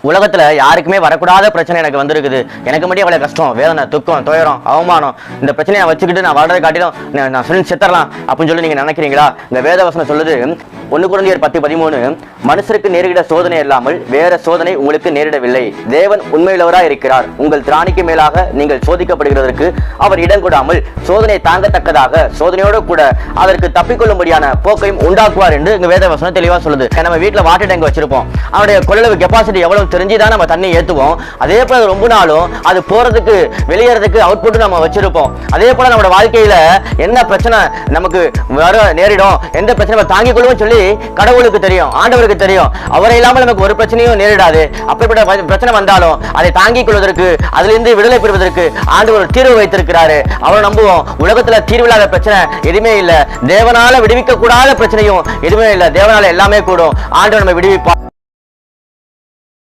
உலகத்துல யாருக்குமே வரக்கூடாத பிரச்சனை எனக்கு வந்திருக்குது. எனக்கு மட்டும் எவ்வளவு கஷ்டம், வேதனை, துக்கம், துயரம், அவமானம். இந்த பிரச்சனையை வச்சுக்கிட்டு நான் வாழ்றதை காட்டிலும் நான் சொல்லி செத்தரலாம் அப்படின்னு சொல்லி நீங்க நினைக்கிறீங்களா? இந்த வேத வசனம் சொல்லுது 1 கொரிந்தியர் 10:13, மனுஷருக்கு நேரிட சோதனை இல்லாமல் வேற சோதனை உங்களுக்கு நேரிடவில்லை. தேவன் உண்மையுள்ளவராய் இருக்கிறார். உங்கள் திராணிக்கு மேலாக நீங்கள் சோதிக்கப்படுகிறதற்கு அவர் இடம் கொடாமல் சோதனை தாங்கத்தக்கதாக சோதனையோடு கூட அதற்கு தப்பிக்கொள்ளும்படியான போக்கையும் உண்டாக்குவார் என்று இங்க வேத வசனம் தெளிவா சொல்லுது. நம்ம வீட்டுல வாட்டர் டேங்க் வச்சிருப்போம். அவனுடைய கொள்ளளவு கெப்பாசிட்டி எவ்வளவு தெரிஞ்சுதான் நம்ம தண்ணி ஏத்துவோம். அதே போல ரொம்ப நாளும் அது போறதுக்கு வெளியேறதுக்கு அவுட்புட் நம்ம வச்சிருப்போம். அதே போல நம்மளோட வாழ்க்கையில என்ன பிரச்சனை நமக்கு வர நேரிடும், எந்த பிரச்சனை தாங்கிக் கொள்வோம் சொல்லி கடவுளுக்கு தெரியும், ஆண்டவருக்கு தெரியும். அவரை இல்லாமல் நமக்கு ஒரு பிரச்சனையும் நேரிடாது. அப்படிப்பட்ட பிரச்சனை வந்தாலும் அதை தாங்கிக் கொள்வதற்கு, அதிலிருந்து விடுதலை பெறுவதற்கு ஆண்டவர் தீர்வு வைத்திருக்கிறாரு. அவரை நம்புவோம். உலகத்துல தீர்வில்லாத பிரச்சனை எதுவுமே இல்லை. தேவனால விடுவிக்க கூடாத பிரச்சனையும் எதுவுமே இல்லை. தேவனால எல்லாமே கூடும். ஆண்டவர் நம்ம விடுவிப்பார்.